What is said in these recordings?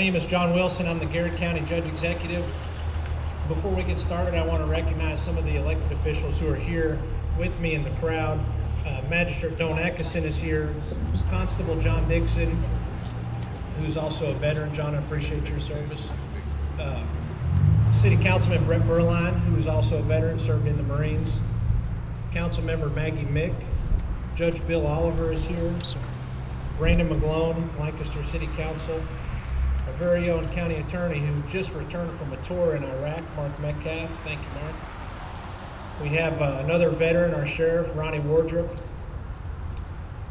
name is John Wilson. I'm the Garrard County Judge Executive. Before we get started, I want to recognize some of the elected officials who are here with me in the crowd. Magistrate Don Eckerson is here. Constable John Dixon, who's also a veteran. John, I appreciate your service. City Councilman Brett Berline, who is also a veteran, served in the Marines. Councilmember Maggie Mick. Judge Bill Oliver is here. Brandon McGlone, Lancaster City Council. Our very own county attorney who just returned from a tour in Iraq, Mark Metcalf. Thank you, Mark. We have another veteran, our sheriff, Ronnie Wardrop.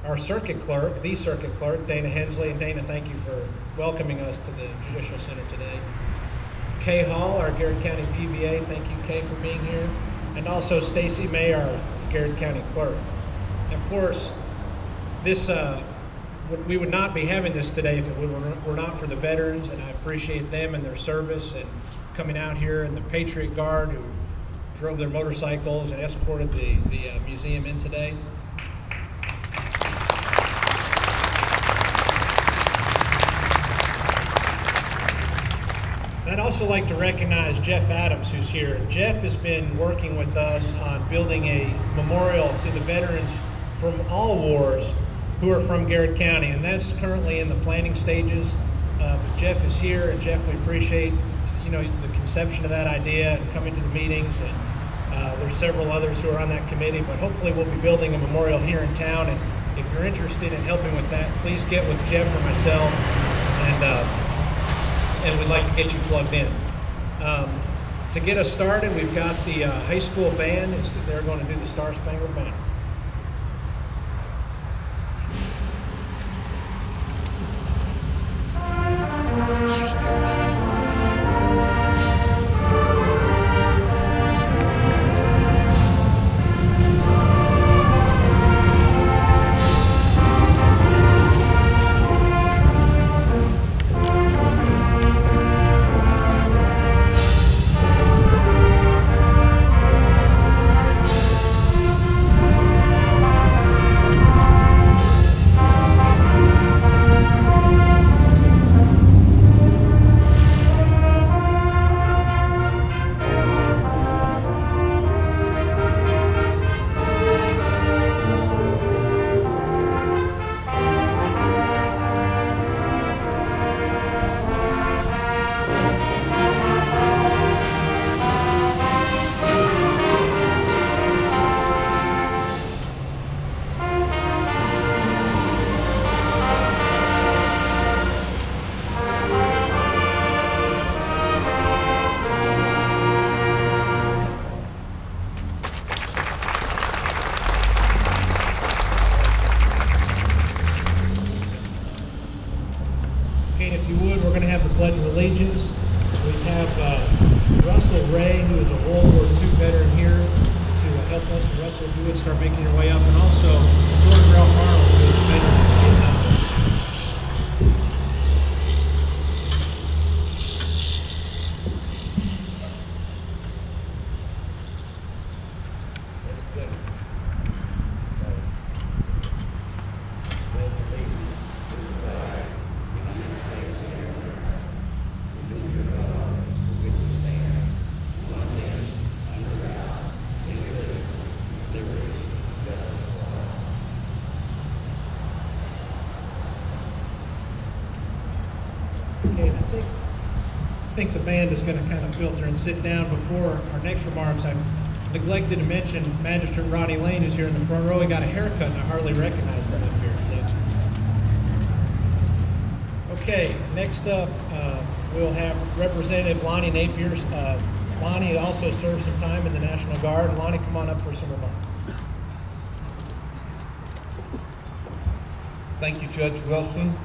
Our circuit clerk, the circuit clerk, Dana Hensley. And Dana, thank you for welcoming us to the Judicial Center today. Kay Hall, our Garrard County PBA. Thank you, Kay, for being here. And also Stacy May, our Garrard County clerk. Of course, this we would not be having this today if it were not for the veterans, and I appreciate them and their service and coming out here, and the Patriot Guard who drove their motorcycles and escorted the museum in today. I'd also like to recognize Jeff Adams, who's here. Jeff has been working with us on building a memorial to the veterans from all wars who are from Garrard County, and that's currently in the planning stages. But Jeff is here, and Jeff, we appreciate the conception of that idea and coming to the meetings, and there's several others who are on that committee, but hopefully we'll be building a memorial here in town, and if you're interested in helping with that, please get with Jeff or myself, and we'd like to get you plugged in. To get us started, we've got the high school band. They're going to do the Star Spangled Banner. Allegiance. We have Russell Ray, who is a World War II veteran here, to help us. Russell, if you would start making your way up, and also George Ralph Arnold, who is a veteran of Vietnam. I think the band is going to kind of filter and sit down. Before our next remarks, I neglected to mention Magistrate Ronnie Lane is here in the front row. He got a haircut, and I hardly recognized him up here. So, okay, next up, we'll have Representative Lonnie Napier. Lonnie also served some time in the National Guard. Lonnie, come on up for some remarks. Thank you, Judge Wilson.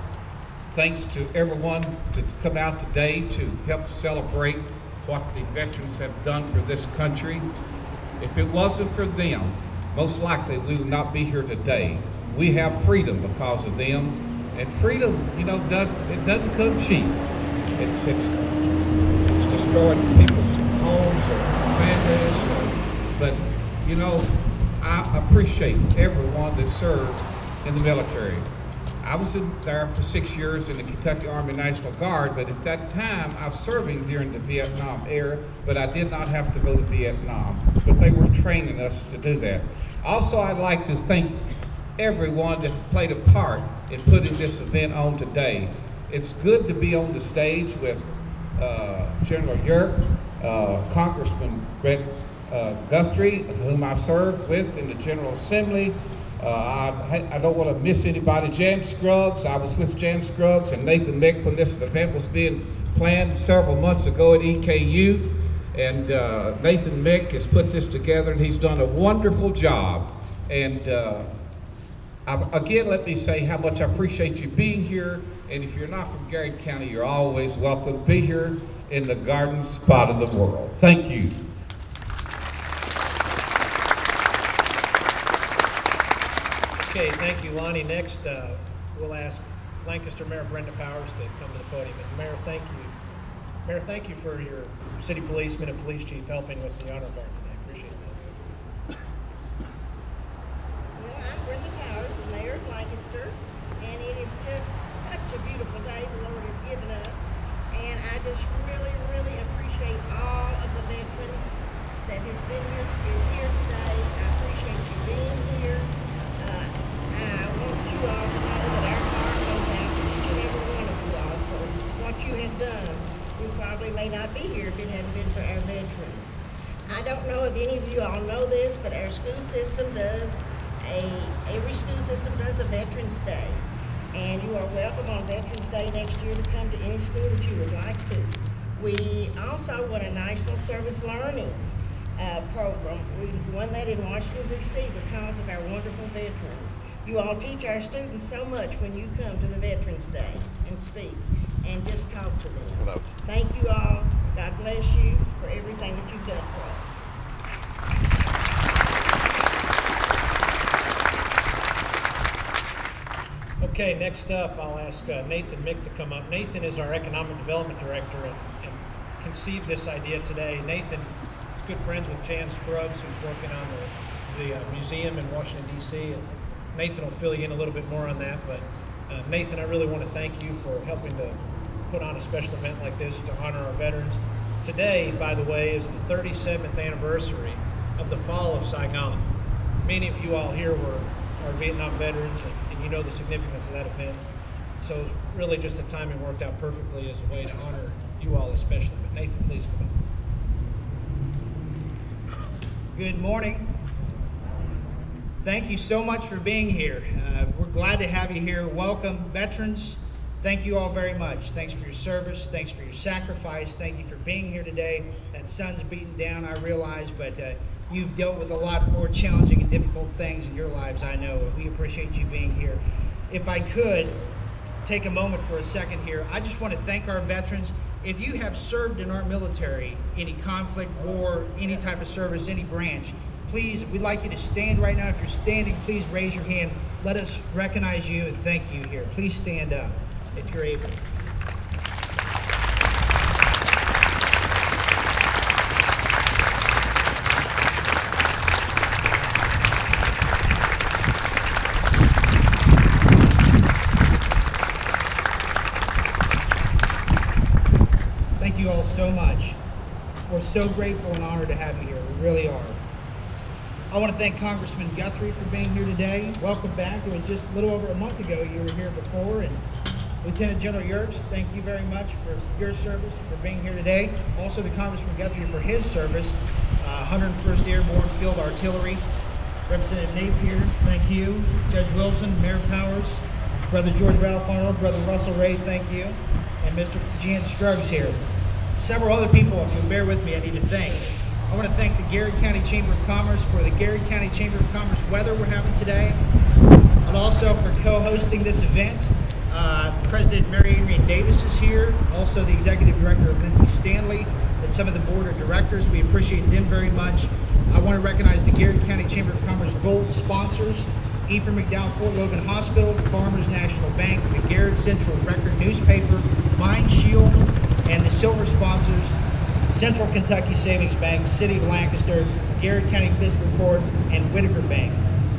Thanks to everyone to come out today to help celebrate what the veterans have done for this country. If it wasn't for them, most likely we would not be here today. We have freedom because of them, and freedom, doesn't come cheap. It's destroyed people's homes or families, but I appreciate everyone that served in the military. I was there for 6 years in the Kentucky Army National Guard, but at that time I was serving during the Vietnam era, but I did not have to go to Vietnam, but they were training us to do that. Also, I'd like to thank everyone that played a part in putting this event on today. It's good to be on the stage with General Yerk, Congressman Brett Guthrie, whom I served with in the General Assembly. I don't want to miss anybody. Jan Scruggs, I was with Jan Scruggs and Nathan Mick when this event was being planned several months ago at EKU. And Nathan Mick has put this together and he's done a wonderful job. And again, let me say how much I appreciate you being here. And if you're not from Garrard County, you're always welcome. Be here in the garden spot of the world. Thank you. Okay, thank you, Lonnie. Next, we'll ask Lancaster Mayor Brenda Powers to come to the podium. And Mayor, thank you. Mayor, thank you for your city policeman and police chief helping with the honor guard today. Appreciate it. Well, I'm Brenda Powers, the mayor of Lancaster, and it is just such a beautiful day the Lord has given us. And I just really, really appreciate all of the veterans that is here today. I appreciate you being here. I want you all to know that our heart goes out to each and every one of you all for what you have done. We probably may not be here if it hadn't been for our veterans. I don't know if any of you all know this, but our school system every school system does a Veterans Day. And you are welcome on Veterans Day next year to come to any school that you would like to. We also won a National Service Learning program. We won that in Washington, D.C. because of our wonderful veterans. You all teach our students so much when you come to the Veterans Day and speak and just talk to them. Hello. Thank you all. God bless you for everything that you've done for us. Okay, next up, I'll ask Nathan Mick to come up. Nathan is our Economic Development Director and conceived this idea today. Nathan is good friends with Jan Scruggs, who's working on the museum in Washington, D.C. Nathan will fill you in a little bit more on that, but Nathan, I really want to thank you for helping to put on a special event like this to honor our veterans. Today, by the way, is the 37th anniversary of the fall of Saigon. Many of you all here are Vietnam veterans, and you know the significance of that event. So it's really just the timing worked out perfectly as a way to honor you all especially. But Nathan, please come up. Good morning. Thank you so much for being here. We're glad to have you here. Welcome, veterans. Thank you all very much. Thanks for your service. Thanks for your sacrifice. Thank you for being here today. That sun's beating down, I realize, but you've dealt with a lot more challenging and difficult things in your lives, I know. We appreciate you being here. If I could take a moment for a second here, I just want to thank our veterans. If you have served in our military, any conflict, war, any type of service, any branch, please, we'd like you to stand right now. If you're standing, please raise your hand. Let us recognize you and thank you here. Please stand up if you're able. Thank you all so much. We're so grateful and honored to have you here. We really are. I want to thank Congressman Guthrie for being here today. Welcome back. It was just a little over a month ago you were here before. And Lieutenant General Yerks, thank you very much for your service, for being here today. Also to Congressman Guthrie for his service, 101st Airborne Field Artillery. Representative Napier, thank you. Judge Wilson, Mayor Powers, Brother George Ralph Arnold, Brother Russell Ray, thank you. And Mr. Jan Scruggs here. Several other people, if you'll bear with me, I need to thank. I want to thank the Garrard County Chamber of Commerce for the Garrard County Chamber of Commerce weather we're having today, and also for co-hosting this event. President Mary Adrian Davis is here, also the Executive Director of Lindsay Stanley, and some of the Board of Directors. We appreciate them very much. I want to recognize the Garrard County Chamber of Commerce Gold sponsors, Ephraim McDowell Fort Logan Hospital, Farmers National Bank, the Garrard Central Record Newspaper, Mind Shield, and the silver sponsors, Central Kentucky Savings Bank, City of Lancaster, Garrard County Fiscal Court, and Whitaker Bank.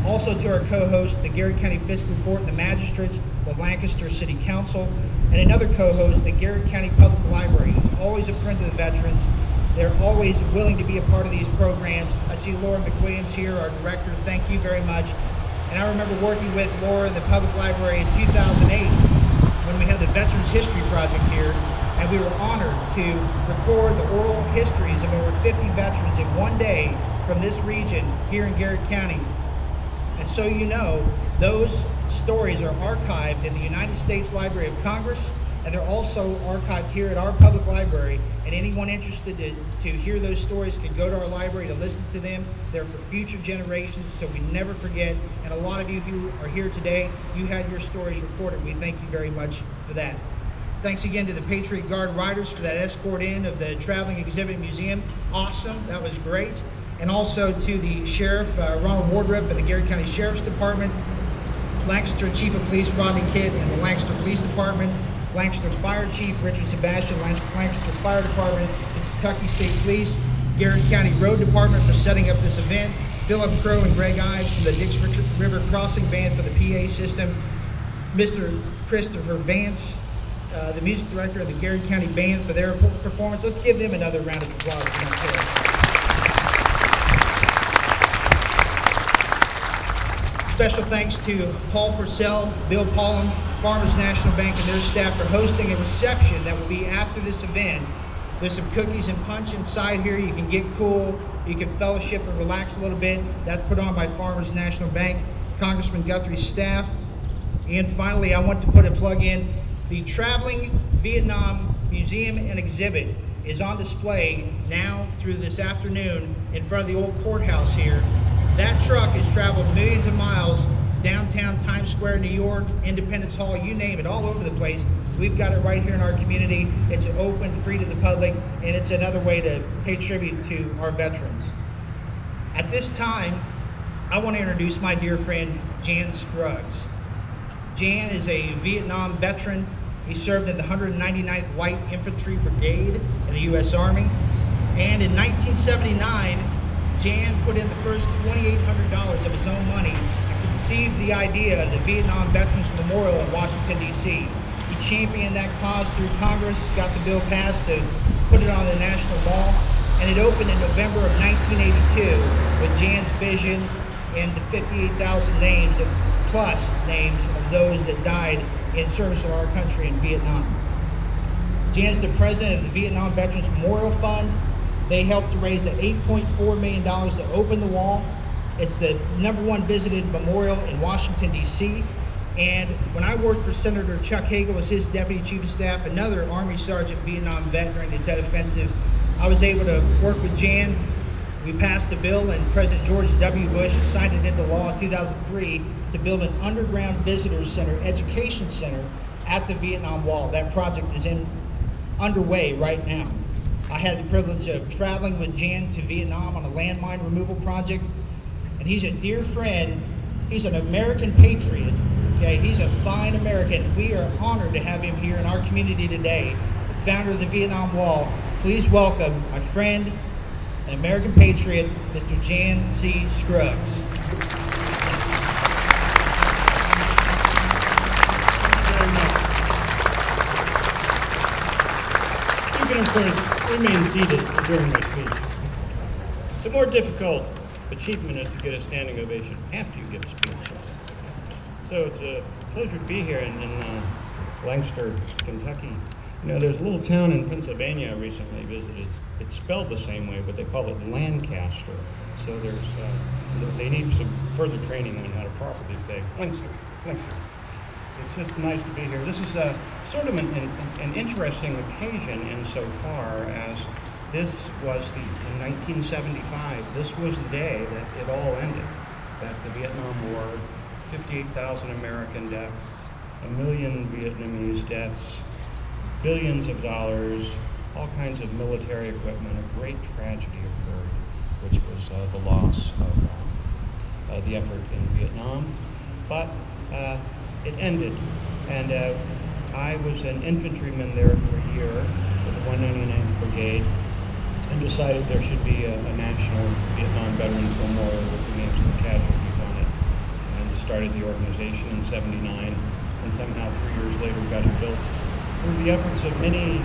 Also to our co-hosts, the Garrard County Fiscal Court and the magistrates, the Lancaster City Council, and another co-host, the Garrard County Public Library, who's always a friend of the veterans. They're always willing to be a part of these programs. I see Laura McWilliams here, our director. Thank you very much. And I remember working with Laura in the public library in 2008 when we had the Veterans History Project here, and we were honored to record the oral histories of over 50 veterans in one day from this region here in Garrard County. And so you know, those stories are archived in the United States Library of Congress, and they're also archived here at our public library. And anyone interested to hear those stories can go to our library to listen to them. They're for future generations, so we never forget. And a lot of you who are here today, you had your stories recorded. We thank you very much for that. Thanks again to the Patriot Guard Riders for that escort in of the Traveling Exhibit Museum. Awesome, that was great. And also to the Sheriff, Ronald Wardrop, and the Garrard County Sheriff's Department, Lancaster Chief of Police Rodney Kidd and the Lancaster Police Department, Lancaster Fire Chief Richard Sebastian, Lancaster Fire Department, Kentucky State Police, Garrard County Road Department for setting up this event, Philip Crow and Greg Ives from the Dix River Crossing Band for the PA system, Mr. Christopher Vance, the music director of the Garrard County Band for their performance. Let's give them another round of applause. Special thanks to Paul Purcell, Bill Paulum, Farmers National Bank, and their staff for hosting a reception that will be after this event. There's some cookies and punch inside here. You can get cool, you can fellowship and relax a little bit. That's put on by Farmers National Bank, Congressman Guthrie's staff. And finally, I want to put a plug in. The Traveling Vietnam Museum and Exhibit is on display now through this afternoon in front of the old courthouse here. That truck has traveled millions of miles downtown Times Square, New York, Independence Hall, you name it, all over the place. We've got it right here in our community. It's open, free to the public, and it's another way to pay tribute to our veterans. At this time, I want to introduce my dear friend, Jan Scruggs. Jan is a Vietnam veteran. He served in the 199th Light Infantry Brigade in the U.S. Army. And in 1979, Jan put in the first $2,800 of his own money and conceived the idea of the Vietnam Veterans Memorial in Washington, D.C. He championed that cause through Congress, got the bill passed to put it on the National Mall, and it opened in November of 1982 with Jan's vision and the 58,000 names plus names of those that died in service of our country in Vietnam. Jan's the president of the Vietnam Veterans Memorial Fund. They helped to raise the $8.4 million to open the wall. It's the #1 visited memorial in Washington, D.C. And when I worked for Senator Chuck Hagel as his deputy chief of staff, another Army sergeant Vietnam vet during the Tet Offensive, I was able to work with Jan. We passed the bill, and President George W. Bush signed it into law in 2003 to build an underground visitor center, education center at the Vietnam Wall. That project is underway right now. I had the privilege of traveling with Jan to Vietnam on a landmine removal project, and he's a dear friend. He's an American patriot. Okay, he's a fine American. We are honored to have him here in our community today, the founder of the Vietnam Wall. Please welcome my friend, an American patriot, Mr. Jan C. Scruggs. You can, of course, remain seated during my speech. The more difficult achievement is to get a standing ovation after you give a speech. So it's a pleasure to be here in Lancaster, Kentucky. You know, there's a little town in Pennsylvania I recently visited. It's spelled the same way, but they call it Lancaster. So they need some further training on how to properly say Lancaster. It's just nice to be here. This is sort of an interesting occasion insofar as this was in 1975, this was the day that it all ended, that the Vietnam War, 58,000 American deaths, 1 million Vietnamese deaths, billions of dollars, all kinds of military equipment, a great tragedy occurred, which was the loss of the effort in Vietnam. But it ended, and I was an infantryman there for a year with the 199th Brigade, and decided there should be a national Vietnam Veterans Memorial with the names of the casualties on it, and started the organization in '79. and somehow 3 years later got it built through the efforts of many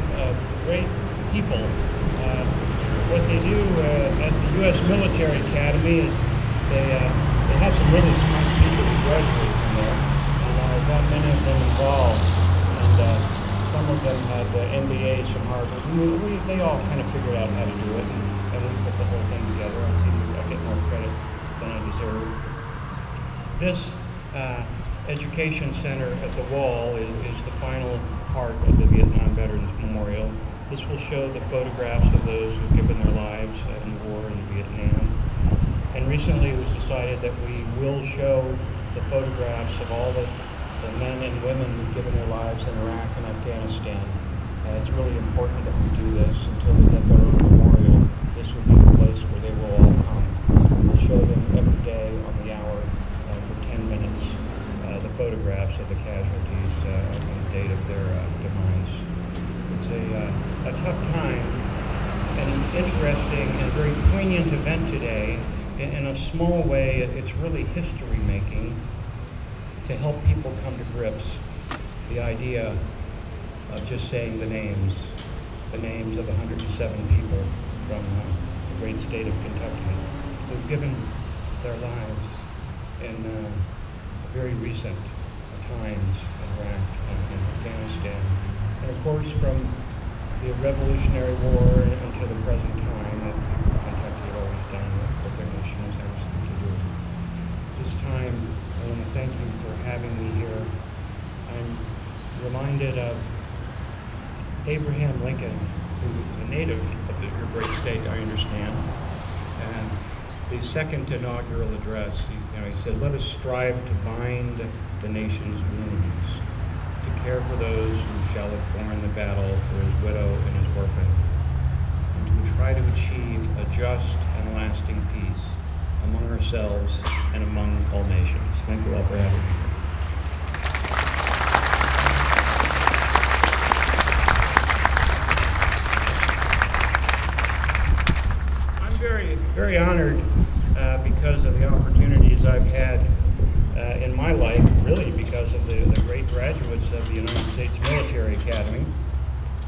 great people. What they do at the U.S. Military Academy is they have some really smart people who graduate from there, and I've got many of them involved, and some of them had MBAs from Harvard. They all kind of figured out how to do it, and we put the whole thing together. I get more credit than I deserve. This Education Center at the wall is the final part of the Vietnam Veterans Memorial. This will show the photographs of those who've given their lives in the war in Vietnam. And recently it was decided that we will show the photographs of all the men and women who've given their lives in Iraq and Afghanistan. It's really important that we do this until they get their own memorial. This will be the place where they will all come. We'll show them every day on the hour for 10 minutes the photographs of the casualties on the date of their demise. It's a tough time and an interesting and very poignant event today. In a small way, it's really history making to help people come to grips. The idea of just saying the names of 107 people from the great state of Kentucky who've given their lives in very recent times in Iraq and Afghanistan. And of course, from the Revolutionary War until the present time, that Kentucky had always done what their nation has asked them to do. This time, I want to thank you for having me here. I'm reminded of Abraham Lincoln, who was a native of your great state, I understand, and the second inaugural address, he said, "Let us strive to bind the nation's wounds, to care for those who shall have borne the battle for his widow and his orphan, and to try to achieve a just and lasting peace among ourselves and among all nations." Thank you all for having me. I'm very honored because of the opportunities I've had in my life, really because of the great graduates of the United States Military Academy.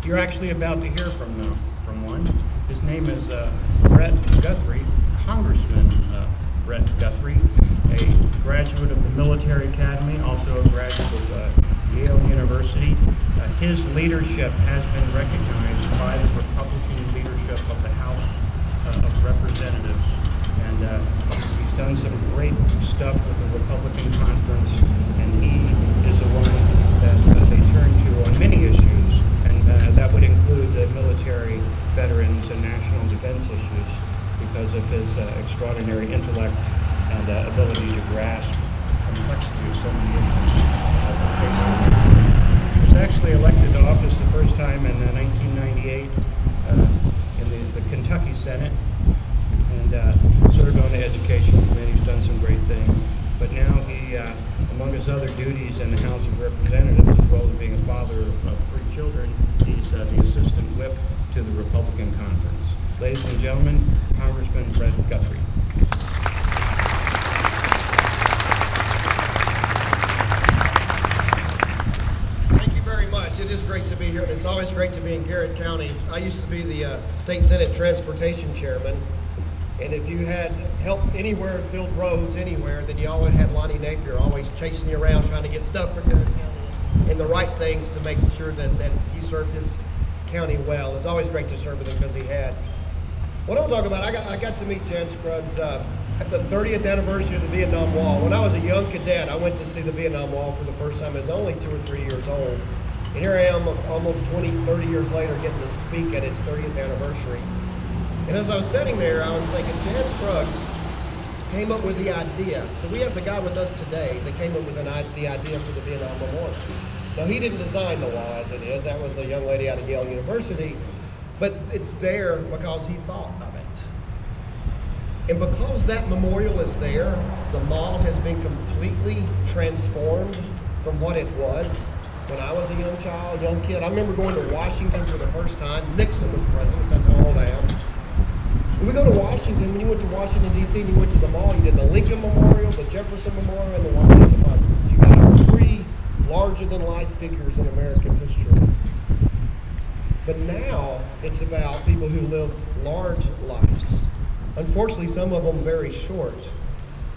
You're actually about to hear from one. His name is Brett Guthrie, Congressman Brett Guthrie, a graduate of the Military Academy, also a graduate of Yale University. His leadership has been recognized by the Republican leadership of the House of Representatives, and he's done some great stuff with the Republican conference, and he is the one that they turn to on many issues, and that would include the military, veterans, and national defense issues because of his extraordinary intellect and ability to grasp the complexity of so many issues that face them. He was actually elected to office the first time in 1998 in the Kentucky Senate, and served on the Education Committee. He's done some great things. But now he, among his other duties in the House of Representatives, as well as being a father of 3 children, he's the assistant whip to the Republican conference. Ladies and gentlemen, Congressman Brett Guthrie. Thank you very much. It is great to be here, and it's always great to be in Garrard County. I used to be the State Senate Transportation Chairman, and if you had help anywhere build roads anywhere, then you always had Lonnie Napier always chasing you around trying to get stuff for Garrard County and the right things to make sure that he served his county well. It's always great to serve with him because he had. What I'm talking about, I got to meet Jan Scruggs at the 30th anniversary of the Vietnam Wall. When I was a young cadet, I went to see the Vietnam Wall for the first time. I was only 2 or 3 years old. And here I am almost 20, 30 years later getting to speak at its 30th anniversary. And as I was sitting there, I was thinking, Jan Scruggs came up with the idea. So we have the guy with us today that came up with the idea for the Vietnam Memorial. Now, he didn't design the wall as it is. That was a young lady out of Yale University. But it's there because he thought of it. And because that memorial is there, the mall has been completely transformed from what it was when I was a young child, young kid. I remember going to Washington for the first time. Nixon was president. That's how old I am. When we go to Washington, when you went to Washington, D.C., and you went to the mall, you did the Lincoln Memorial, the Jefferson Memorial, and the Washington Monument. So you got our 3 larger-than-life figures in American history. But now it's about people who lived large lives. Unfortunately, some of them very short,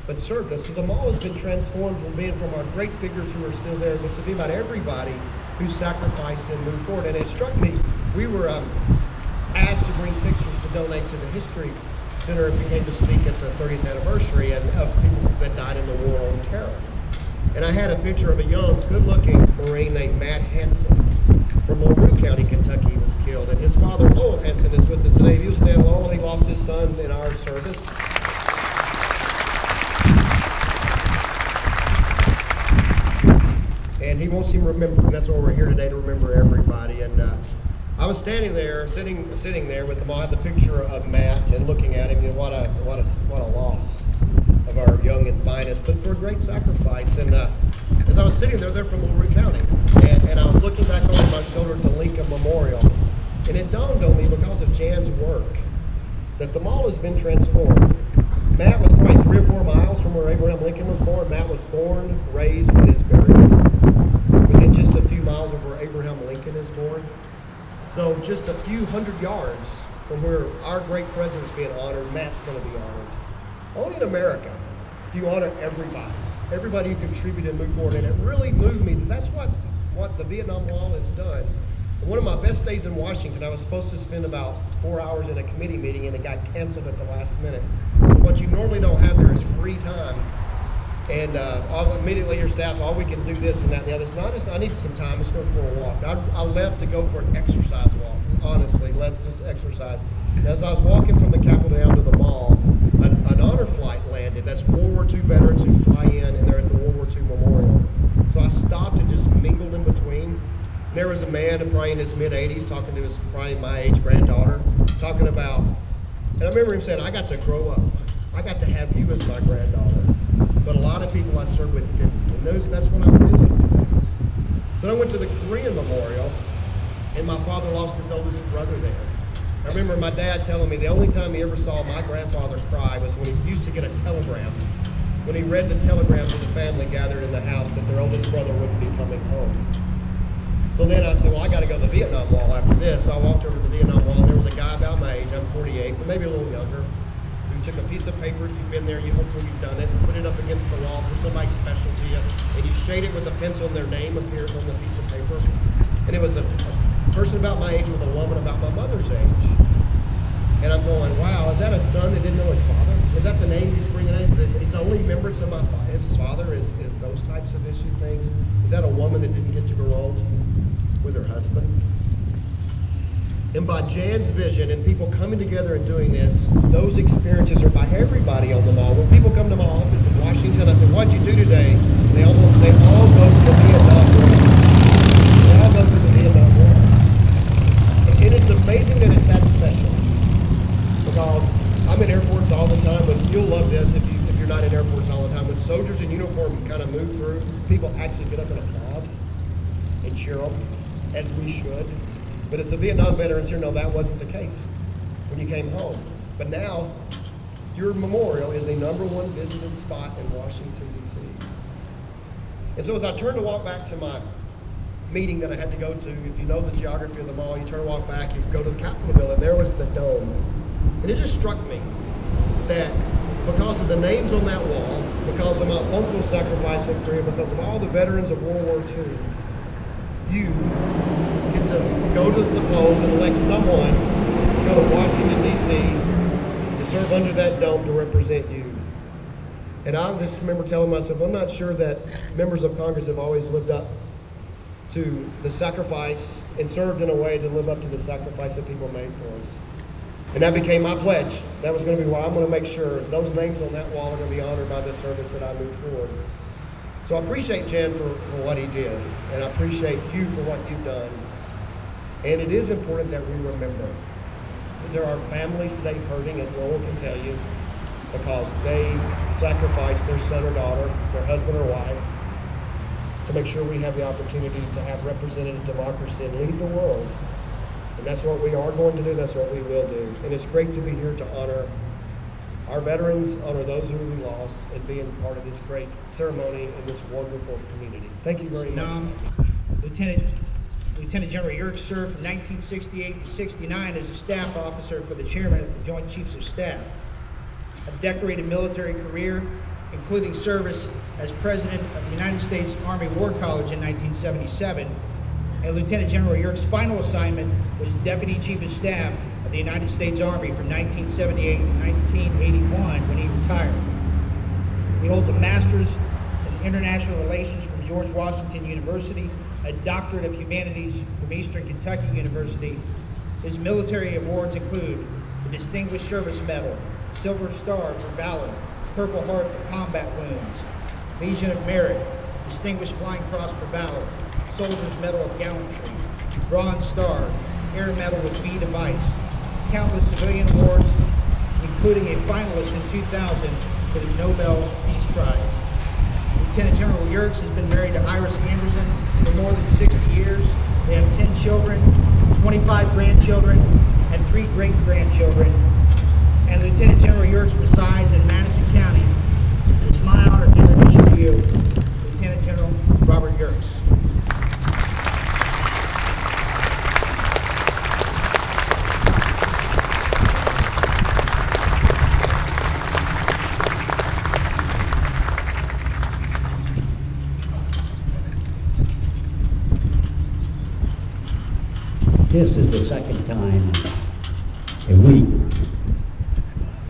but served us. So the mall has been transformed from being from our great figures who are still there, but to be about everybody who sacrificed and moved forward. And it struck me, we were asked to bring pictures to donate to the History Center and we came to speak at the 30th anniversary and of people that died in the War on Terror. And I had a picture of a young, good-looking Marine named Matt Hansen from LaRue County, Kentucky. He was killed. And his father, Lowell Hansen, is with us today. If you'll stand, Lowell, he lost his son in our service. And he wants him remembered. And that's why we're here today, to remember everybody. And I was standing there, sitting there with them. I had the picture of Matt and looking at him. You know, what a loss of our young and finest, but for a great sacrifice. And as I was sitting there, they're from LaRue County, and I was looking back over my shoulder at the Lincoln Memorial, and it dawned on me, because of Jan's work, that the mall has been transformed. Matt was probably 3 or 4 miles from where Abraham Lincoln was born. Matt was born, raised, and is buried within just a few miles of where Abraham Lincoln is born. So just a few hundred yards from where our great president's being honored, Matt's going to be honored. Only in America do you honor everybody who contributed and moved forward. And it really moved me. That's what the Vietnam Wall has done. And one of my best days in Washington, I was supposed to spend about 4 hours in a committee meeting, and it got canceled at the last minute. So what you normally don't have there is free time. And immediately your staff, we can do this and that and the other. So I need some time. Let's go for a walk. I left to go for an exercise walk, honestly, just exercise. And as I was walking from the Capitol down to the mall, an honor flight landed. That's World War II veterans who fly in, and they're at the World War II Memorial. So I stopped and just mingled in between. There was a man probably in his mid-80s talking to his probably my age granddaughter, talking about, and I remember him saying, I got to grow up. I got to have you as my granddaughter. But a lot of people I served with didn't. And that's what I'm feeling today. So I went to the Korean Memorial, and my father lost his oldest brother there. I remember my dad telling me the only time he ever saw my grandfather cry was when he used to get a telegram. When he read the telegram to the family gathered in the house that their oldest brother wouldn't be coming home. So then I said, well, I got to go to the Vietnam Wall after this. So I walked over to the Vietnam Wall, and there was a guy about my age, I'm 48, but maybe a little younger, who took a piece of paper. If you've been there, hopefully you've done it, and put it up against the wall for somebody special to you, and you shade it with a pencil, and their name appears on the piece of paper. And it was a person about my age with a woman about my mother's age. And I'm going, wow, is that a son that didn't know his father? Is that the name he's bringing in? His only remembrance of his father is those types of issue things? Is that a woman that didn't get to grow old with her husband? And by Jan's vision and people coming together and doing this, those experiences are by everybody on the mall. When people come to my office in Washington, I say, what'd you do today? They all go to the Vietnam War. They all go to the Vietnam War. And it's amazing that it's that special. Because I'm in airports all the time, and you'll love this if you're not in airports all the time. When soldiers in uniform kind of move through, people actually get up and applaud and cheer them, as we should. But at the Vietnam veterans here, no, that wasn't the case when you came home. But now, your memorial is the #1 visited spot in Washington, D.C. And so as I turned to walk back to my meeting that I had to go to, if you know the geography of the mall, you turn and walk back, you go to the Capitol building, there was the dome. And it just struck me that because of the names on that wall, because of my uncle's sacrifice in Korea, because of all the veterans of World War II, you get to go to the polls and elect someone to go to Washington, D.C. to serve under that dome to represent you. And I just remember telling myself, I'm not sure that members of Congress have always lived up to the sacrifice and served in a way to live up to the sacrifice that people made for us. And that became my pledge. That was going to be why I'm going to make sure those names on that wall are going to be honored by the service that I move forward. So I appreciate Jan for what he did, and I appreciate you for what you've done. And it is important that we remember, because there are families today hurting, as Lowell can tell you, because they sacrificed their son or daughter, their husband or wife, to make sure we have the opportunity to have representative democracy and lead the world. And that's what we are going to do, that's what we will do. And it's great to be here to honor Our veterans honor those who we lost and being part of this great ceremony in this wonderful community. Thank you very much. Lieutenant General Yerkes served from 1968 to 69 as a staff officer for the chairman of the Joint Chiefs of Staff. A decorated military career, including service as president of the United States Army War College in 1977. And Lieutenant General Yerkes' final assignment was Deputy Chief of Staff of the United States Army from 1978 to 1981 when he retired. He holds a master's in international relations from George Washington University, a doctorate of humanities from Eastern Kentucky University. His military awards include the Distinguished Service Medal, Silver Star for Valor, Purple Heart for combat wounds, Legion of Merit, Distinguished Flying Cross for Valor, Soldier's Medal of Gallantry, Bronze Star, Air Medal with V device, countless civilian awards, including a finalist in 2000 for the Nobel Peace Prize. Lieutenant General Yerkes has been married to Iris Anderson for more than 60 years. They have 10 children, 25 grandchildren, and 3 great-grandchildren. And Lieutenant General Yerkes resides in Madison County. It is my honor to introduce you to you, Lieutenant General Robert Yerkes. This is the second time in a week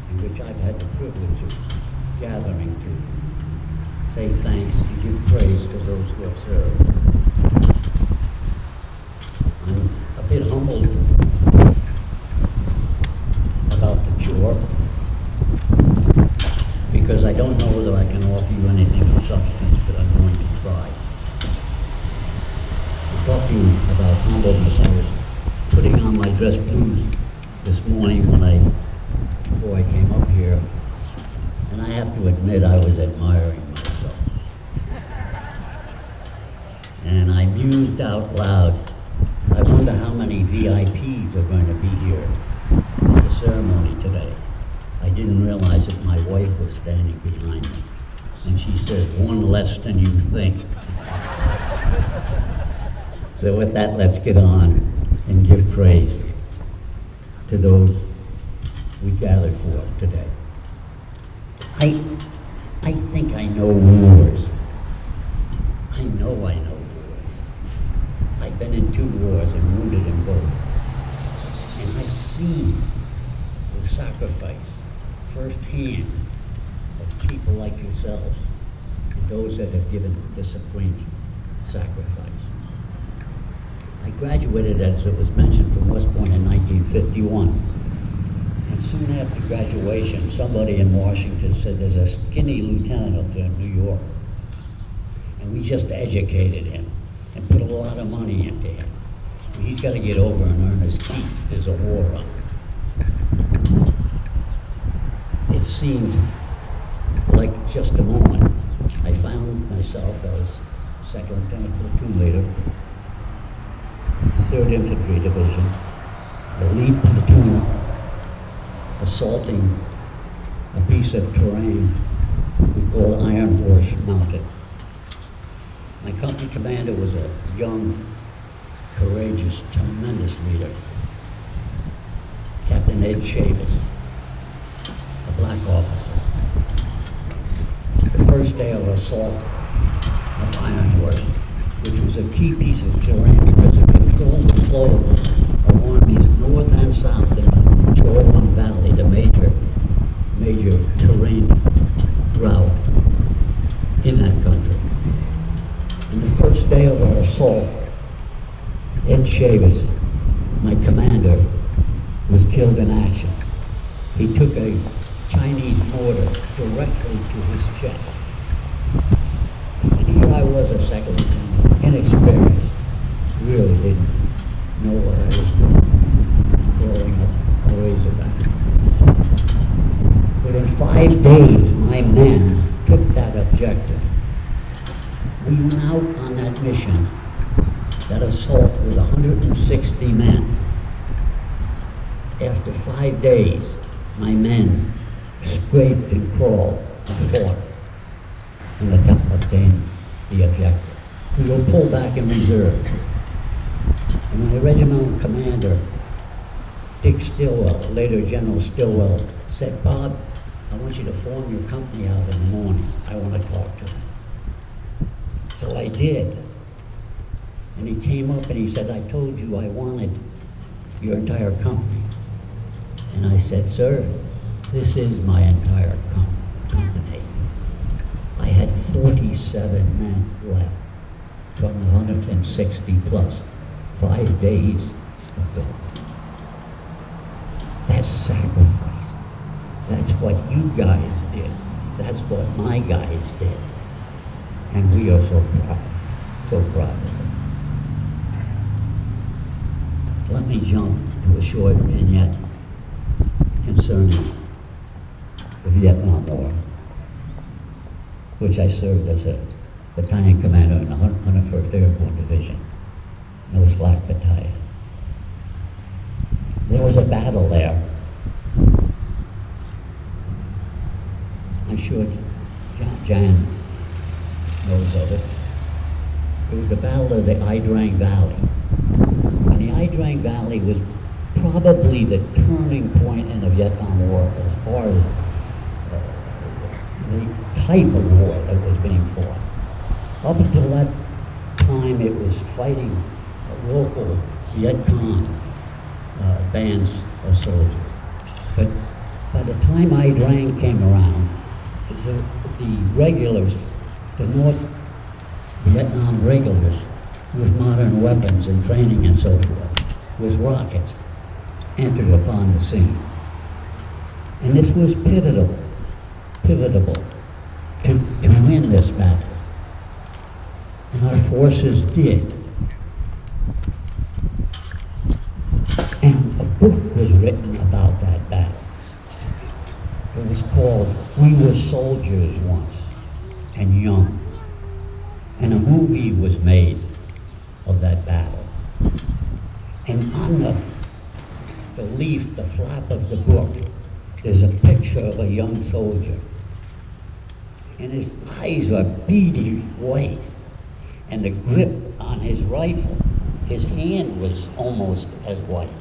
in which I've had the privilege of gathering to say thanks and give praise to those who have served. I'm a bit humbled about the chore because I don't know whether I can offer you anything of substance, but I'm going to try. I'll talk to you about humbleness. I was putting on my dress blues this morning before I came up here, and I have to admit I was admiring myself. And I mused out loud, I wonder how many VIPs are going to be here at the ceremony today. I didn't realize that my wife was standing behind me, and she says, one less than you think. So with that, let's get on and give praise to those we gathered for today. I think I know wars. I know wars. I've been in 2 wars and wounded in both. And I've seen the sacrifice firsthand of people like yourselves and those that have given the supreme sacrifice. I graduated, as it was mentioned, from West Point in 1951. And soon after graduation, somebody in Washington said, there's a skinny lieutenant up there in New York. And we just educated him and put a lot of money into him. And he's got to get over and earn his keep. There's a war on. It seemed like just a moment. I found myself, I was second lieutenant platoon leader, 3rd Infantry Division, the lead platoon assaulting a piece of terrain we call Iron Horse Mountain. My company commander was a young, courageous, tremendous leader, Captain Ed Chavis, a black officer. The first day of assault of Iron Horse, which was a key piece of terrain because it controlled the flow of armies north and south in the Chorwan Valley, the major terrain route in that country. And the first day of our assault, Ed Chavis, my commander, was killed in action. He took a Chinese mortar directly to his chest. And here I was, a second lieutenant, inexperienced, really didn't know what I was doing, growing up a ways back. But in 5 days, my men took that objective. We went out on that mission, that assault, with 160 men. After 5 days, my men scraped and crawled and fought in the top of obtaining the objective. We were pulled back in reserve. And my regimental commander, Dick Stillwell, later General Stillwell, said, "Bob, I want you to form your company out in the morning. I want to talk to him." So I did. And he came up and he said, "I told you I wanted your entire company." And I said, "Sir, this is my entire company." I had 47 men left from 160 plus, 5 days ago. That's sacrifice. That's what you guys did. That's what my guys did. And we are so proud of them. Let me jump to a short vignette concerning the Vietnam War, which I served as a battalion commander in the 101st Airborne Division, No Slack Battalion. There was a battle there. I'm sure Jan knows of it. It was the Battle of the Ai Drang Valley. And the Ai Drang Valley was probably the turning point in the Vietnam War as far as the type of war that was being fought. Up until that time, it was fighting local Viet Cong bands of soldiers. But by the time Ai Drang came around, the regulars, the North Vietnam regulars, with modern weapons and training and so forth, with rockets, entered upon the scene. And this was pivotal to win this battle. And our forces did. And a book was written about that battle. It was called We Were Soldiers Once and Young. And a movie was made of that battle. And on the leaf, the flap of the book, there's a picture of a young soldier. And his eyes are beady white. And the grip on his rifle, his hand was almost as white.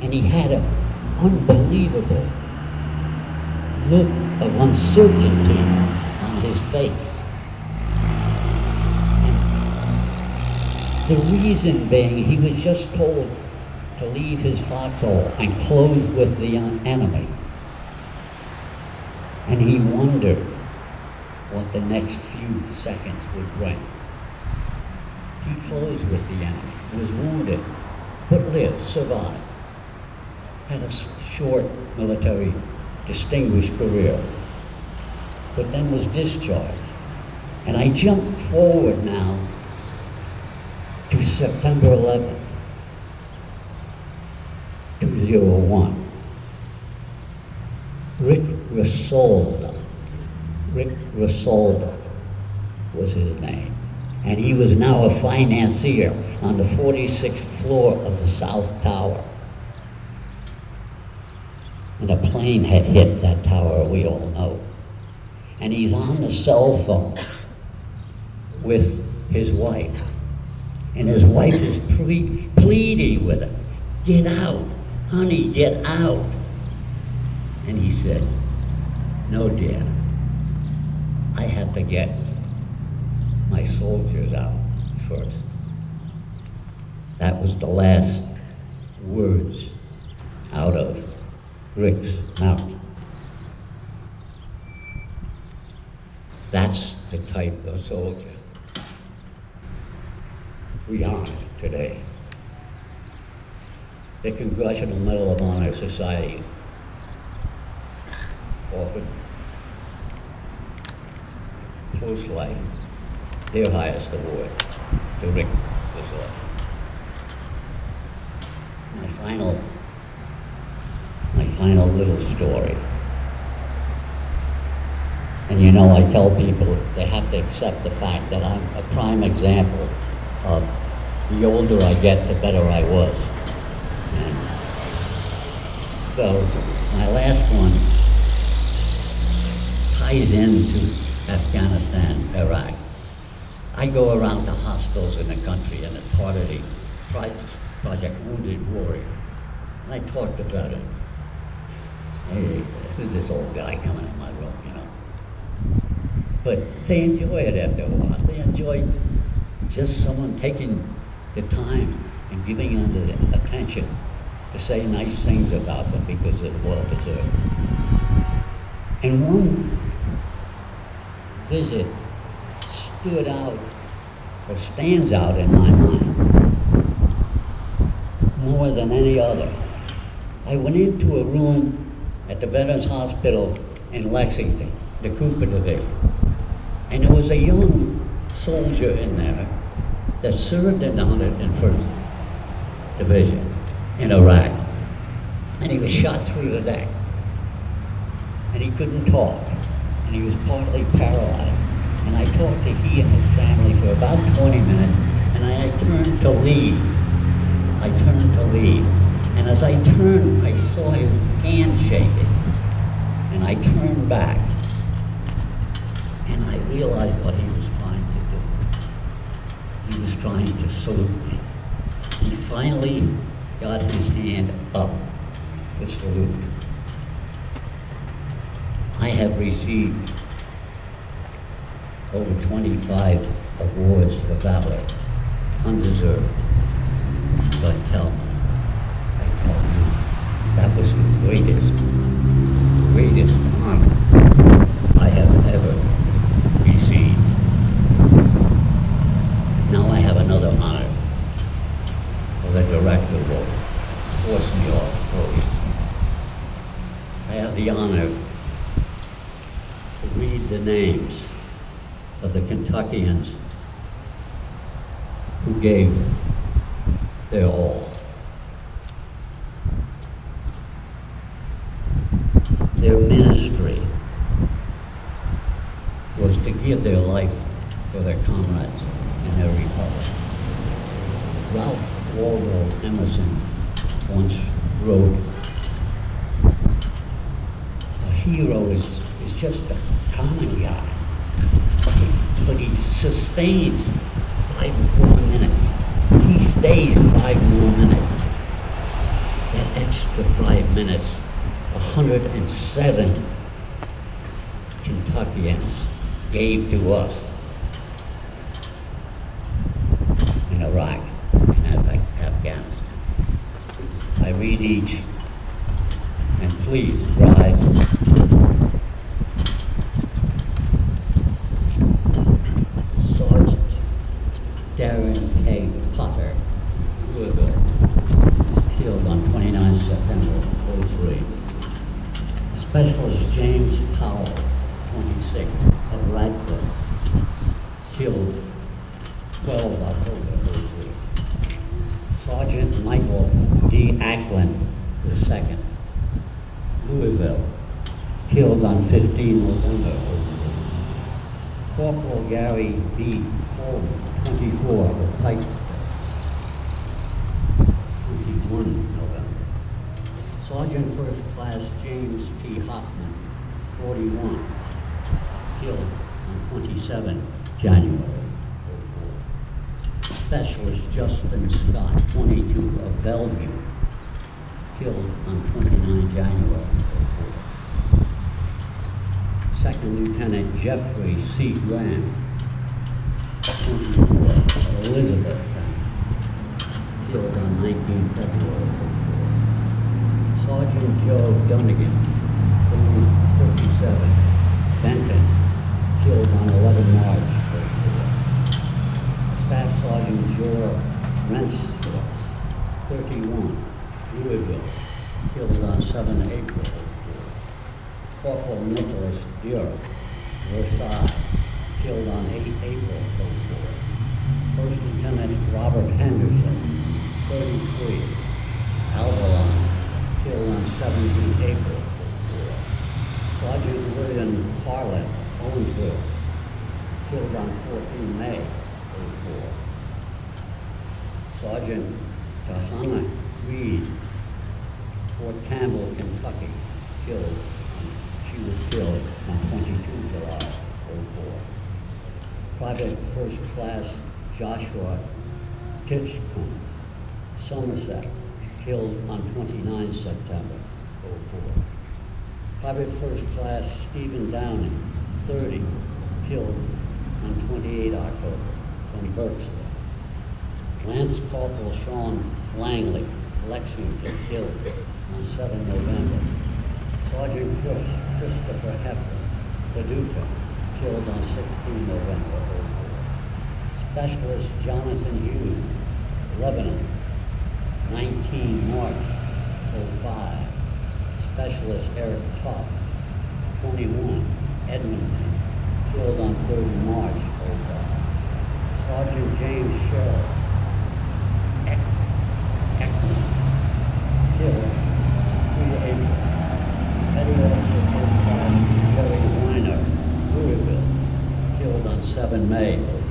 And he had an unbelievable look of uncertainty on his face. And the reason being, he was just told to leave his foxhole and close with the enemy. And he wondered what the next few seconds would bring. He closed with the enemy, was wounded, but lived, survived. Had a short military distinguished career, but then was discharged. And I jump forward now to September 11th, 2001. Rick Risolda was his name. And he was now a financier on the 46th floor of the South Tower. And a plane had hit that tower, we all know. And he's on the cell phone with his wife. And his wife is pleading with him, "Get out, honey, get out." And he said, "No, dear, I have to get my soldiers out first." That was the last words out of Rick's mouth. That's the type of soldier we honor today. The Congressional Medal of Honor Society offered post-life their highest award to Rick Risolda. My final little story. And you know, I tell people they have to accept the fact that I'm a prime example of the older I get, the better I was. And so my last one into Afghanistan, Iraq. I go around to hospitals in the country and a part of the Project Wounded Warrior. And I talk to veterans. Hey, who's this old guy coming in my room, you know? But they enjoy it after a while. They enjoy just someone taking the time and giving them the attention to say nice things about them because they're well deserved. And one visit stood out or stands out in my mind more than any other. I went into a room at the Veterans Hospital in Lexington, the Cooper Division, and there was a young soldier in there that served in the 101st Division in Iraq, and he was shot through the neck, and he couldn't talk, and he was partly paralyzed. And I talked to he and his family for about 20 minutes, and I turned to leave. And as I turned, I saw his hand shaking, and I turned back, and I realized what he was trying to do. He was trying to salute me. He finally got his hand up to salute. I have received over 25 awards for valor, undeserved. But tell me, I tell you, that was the greatest honor I have ever received. Now I have another honor. The director will force me off podium. I have the honor to read the names of the Kentuckians who gave their all. Their ministry was to give their life for their comrades and their republic. Ralph Waldo Emerson once wrote, "A hero is just a common guy, but he sustains 5 more minutes. He stays 5 more minutes. That extra 5 minutes, 107 Kentuckians gave to us in Iraq and Afghanistan." I read each, and please rise. Sergeant Garrard K. Potter, Louisville, was killed on 29 September 03. Specialist James Powell, 26, of Radcliffe, killed 12 October 03. Sergeant Michael D. Ackland, II, Louisville, killed on 15 November 03. Corporal Gary B. Coleman, 24, of Pike, 21 November. Sergeant First Class James T. Hoffman, 41, killed on 27 January 04. Specialist Justin Scott, 22, of Bellevue, killed on 29 January 04. Second Lieutenant Jeffrey C. Graham, 24, of Elizabeth County, killed on 19 February 04. Sergeant Joe Dunnigan, 37, Benton, killed on 11 March 04. Staff Sergeant Joe Renstorff, 31, Louisville, killed on 7 April 04. Corporal Nicholas Dura, Versailles, killed on 8 April 04. First Lieutenant Robert Henderson, 33, Alvalon, killed on 17 April 04. Sergeant William Harlan, Owensville, killed on 14 May 04. Sergeant Tahana Reed, Fort Campbell, Kentucky, she was killed on 22 July Private First Class Joshua Titchcomb, Somerset, killed on 29 September 04. Private First Class Stephen Downing, 30, killed on 28 October from Berkshire. Lance Corporal Sean Langley, Lexington, killed on 7 November. Sergeant Christopher Hefner, Paducah, killed on 16 November 04. Specialist Jonathan Hughes, Lebanon, 19 March 05. Specialist Eric Tough, 21, Edmonton, killed on 3rd March 05. Sergeant James Sherrill, Ekman, killed 3 April. Petty Officer 10th Class Jerry Weiner, Louisville, killed on 7 May 05.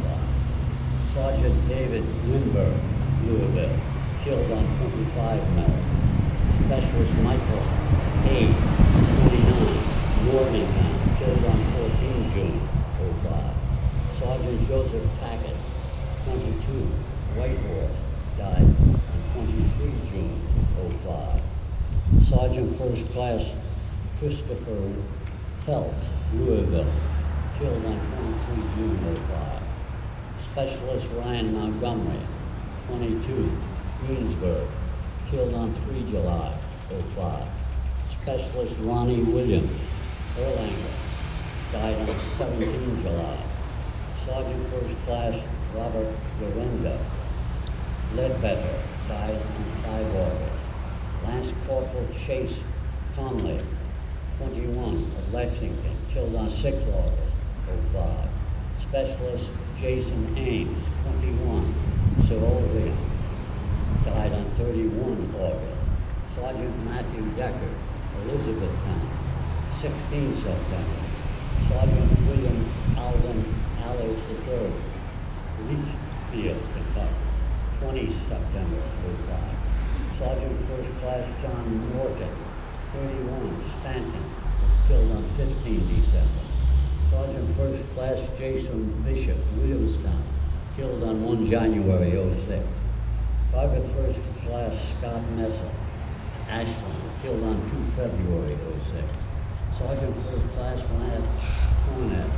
Sergeant David Wimberg, Louisville, killed on 25 May. Specialist Michael Hayes, 29, Morgantown, killed on 14 June 05. Sergeant Joseph Tackett, 22, Whitehorse, died on 23 June 05. Sergeant First Class Christopher Phelps, Louisville, killed on 23 June 05. Specialist Ryan Montgomery, 22, Greensburg, killed on 3 July 05. Specialist Ronnie Williams, Erlanger, died on 17 July. Sergeant First Class Robert Lorenzo, Ledbetter, died on 5 August. Lance Corporal Chase Conley, 21, of Lexington, killed on 6 August 05. Specialist Jason Ames, 21, Serovian, died on 31 August. Sergeant Matthew Decker, Elizabethtown, 16 September. Sergeant William Alden Allers III, Leachfield, Kentucky, 20 September 05. Sergeant First Class John Morgan, 31, Stanton, was killed on 15 December. Sergeant First Class Jason Bishop, Williamstown, killed on 1 January 06. Private First Class Scott Messer, Ashland, killed on 2 February 06. Sergeant First Class Lance Cornett,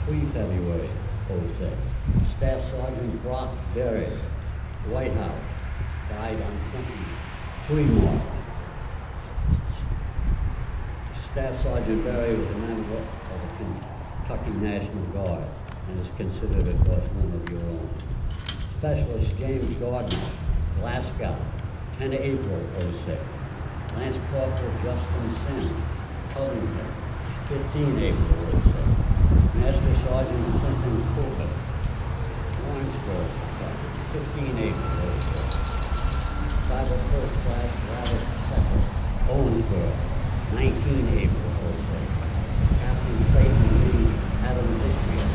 3 February 06. Staff Sergeant Brock Berry, White House, died on 23 March. Staff Sergeant Berry was a member of the Kentucky National Guard and is considered, of course, one of your own. Specialist James Gardner, Glasgow, 10 April 06. Lance Corporal Justin Sims, Covington, 15 April 06. Master Sergeant Clinton Cooper, Warrensburg, 15 April 06. Private First Class Robert Secker, Owensboro, 19 April 06. Captain Clayton Lee, Adams Istria,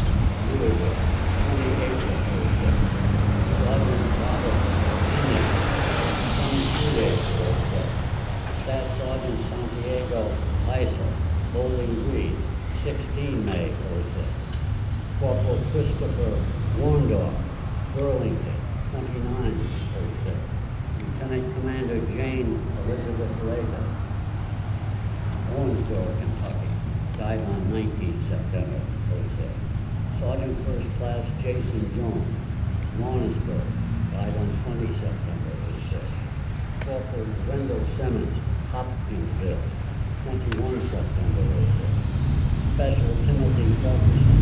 Louisville, 20 April 06. Sergeant Robert Phoenix, 22 April 06. Staff Sergeant Santiago Heisel, Bowling Green, 16 May 06. Corporal Christopher Warndorf, Burlington, 29 06. Lieutenant Commander Jane Elizabeth Latham, Owensboro, Kentucky, died on 19 September 06. Sergeant First Class Jason Jones, Warrensburg, died on 20 September 06. Corporal Wendell Simmons, Hopkinsville, 21 September 06. Special Timothy Ferguson,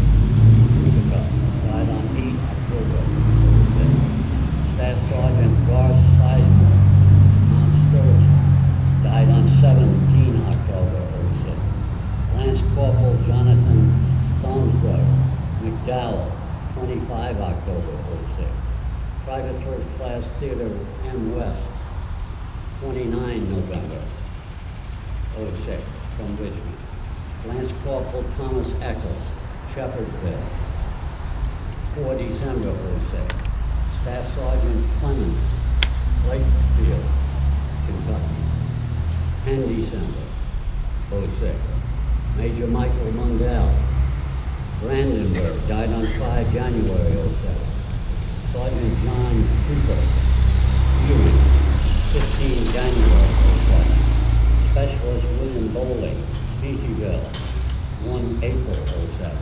Utica, died on 8 October 06. Staff Sergeant Garth Seisman, Mount Sterling, died on 17 October 06. Lance Corporal Jonathan Stonesberg, McDowell, 25 October 06. Private First Class Theodore M. West, 29 November 06, from Richmond. Lance Corporal Thomas Eccles, Shepherdsville, 4 December 06. Staff Sergeant Clemens, Lakefield, Kentucky, 10 December 06. Major Michael Mundell, Brandenburg, died on 5 January '07. Sergeant John Cooper, Ewing, 15 January '07. Specialist William Bowling, Beattyville, 1 April '07.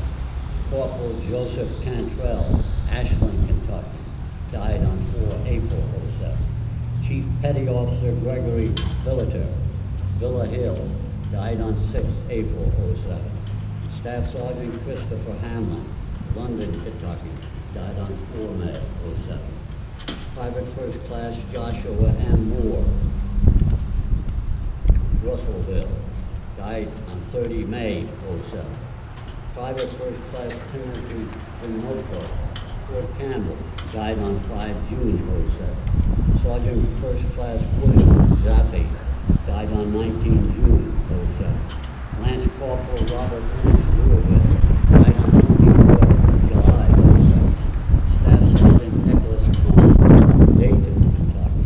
Corporal Joseph Cantrell, Ashland, Kentucky, died on 4 April '07. Chief Petty Officer Gregory Billiter, Villa Hill, died on 6 April '07. Staff Sergeant Christopher Hamlin, London, Kentucky, died on 4 May '07. Private First Class Joshua M. Moore, Russellville, died on 30 May '07. Private First Class Timothy Winoco, Fort Campbell, died on 5 June '07. Sergeant First Class William Zaffe, died on 19 June '07. Lance Corporal Robert Lynch, Louisville, died on 24 July '07. Staff Sergeant Nicholas Cohn, Dayton, Kentucky,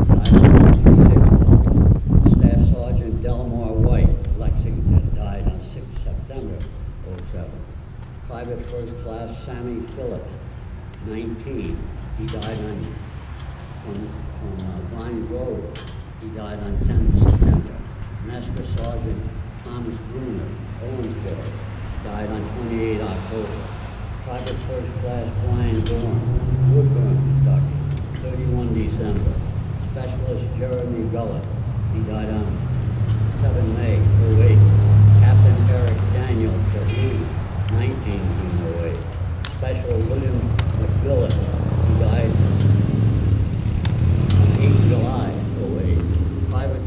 died on 26 August. Staff Sergeant Delmar White, Lexington, died on 6 September '07. Private First Class Sammy Phillips, 19, he died from Vine Grove. He died on 10 September. Master Sergeant Thomas Bruner, Owensboro, died on 28 October. Private First Class Brian Dorn, Woodburn, Kentucky, 31 December. Specialist Jeremy Gullett, he died on 7 May '08. Captain Eric Daniel Terhune, 19 June '08. Special William McBillis, he died on 8 July '08. Private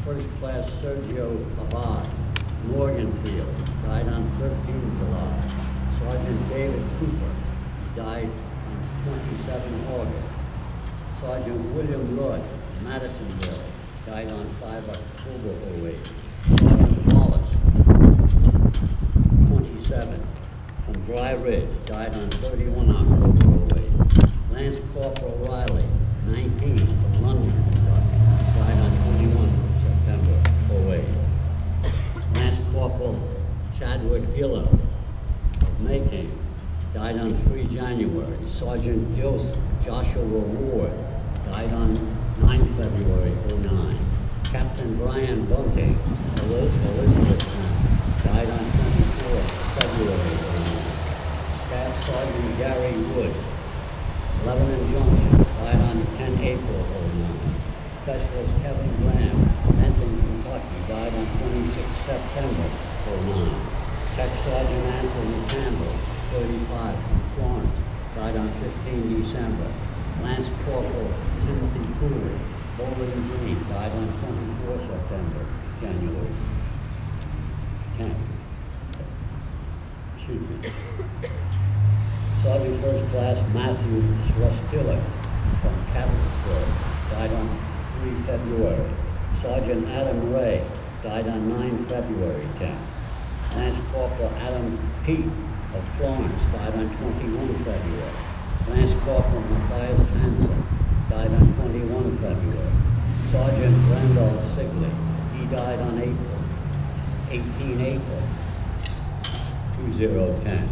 First Class Sergio Abad, Morganfield, died on 13 July. Sergeant David Cooper, died on 27 August. Sergeant William Rudd, Madisonville, died on 5 October '08. Sergeant Wallace, 27, from Dry Ridge, died on 31 October '08. Lance Corporal Riley, 19, from London, Kentucky, died on 21 September '08. Lance Corporal Chadwick Gillen of Macon, died on 3 January. Sergeant Joshua Ward, died on 9 February '09. Captain Brian Bunting, Elizabethtown, died on 24 February '09. Staff Sergeant Gary Wood, Lebanon Junction, died on 10 April '09. Specialist Kevin Graham, Benton, Kentucky, died on 26 September '09. Tech Sergeant Anthony Campbell, 35, from Florence, died on 15 December. Lance Corporal Timothy Cooley, Bowling Green, died on 24 September, January 10th. Excuse me. Sergeant First Class Matthew Swastiller from Catlettsburg, died on 3 February. Sergeant Adam Ray, died on 9 February 10th. Lance Corporal Adam Pete of Florence, died on 21 February. Lance Corporal Matthias Hansen, died on 21 February. Sergeant Randolph Sigley, he died on 18 April 2010.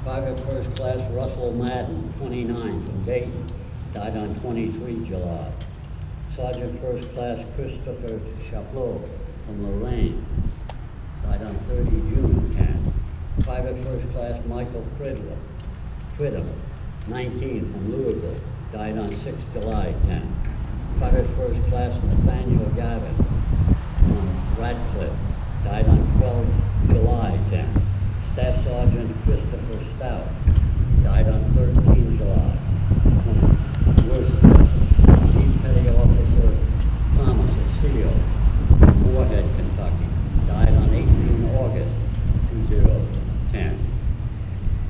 Private First Class Russell Madden, 29, from Dayton, died on 23 July. Sergeant First Class Christopher Chaplot from Lorraine, died on 30 June 10. Private First Class Michael Pridham, 19, from Louisville, died on 6 July 10. Private First Class Nathaniel Gavin from Radcliffe, died on 12 July 10. Staff Sergeant Christopher Stout, died on 13 July from Worcester. Chief Petty Officer Thomas Aceal from Moorhead, Kentucky, died on 18 August 2010.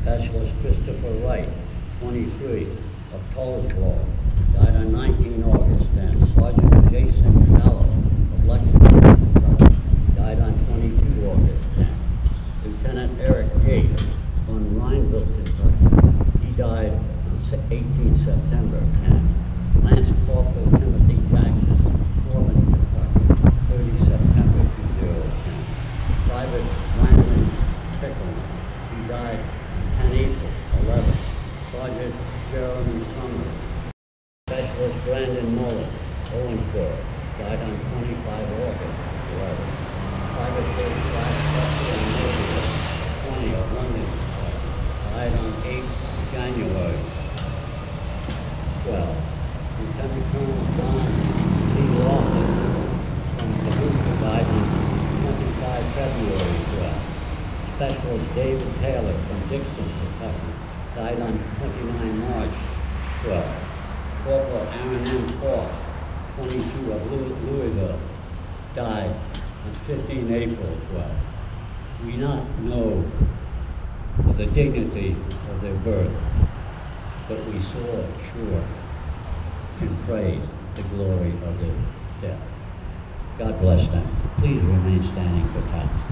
Specialist Christopher Wright, 23, of Tullsville, died on 19 August 10. Sergeant Jason Gallo of Lexington, Kentucky, died on 22 August 10. Lieutenant Eric Yates from Rhineville, Kentucky, he died on 18 September 10. Lance Corporal Timothy Jackson, Foreman, Kentucky, 30 September 2010. Private Landon Pickle, he died Sergeant Jeremy Summers. Specialist Brandon Mullen, Owensboro, died on 25 August 11. Private First Class Special Navy, 20 of London, died on 8 January 12. Lieutenant Colonel John C. Lawson from Paducah died on 25 February 12. Specialist David Taylor from Dixon, Kentucky, died on 29 March 12. Corporal Aaron M. Falk, 22 of Louisville, died on 15 April 12. We not know of the dignity of their birth, but we saw, sure, and praise the glory of their death. God bless them. Please remain standing for time.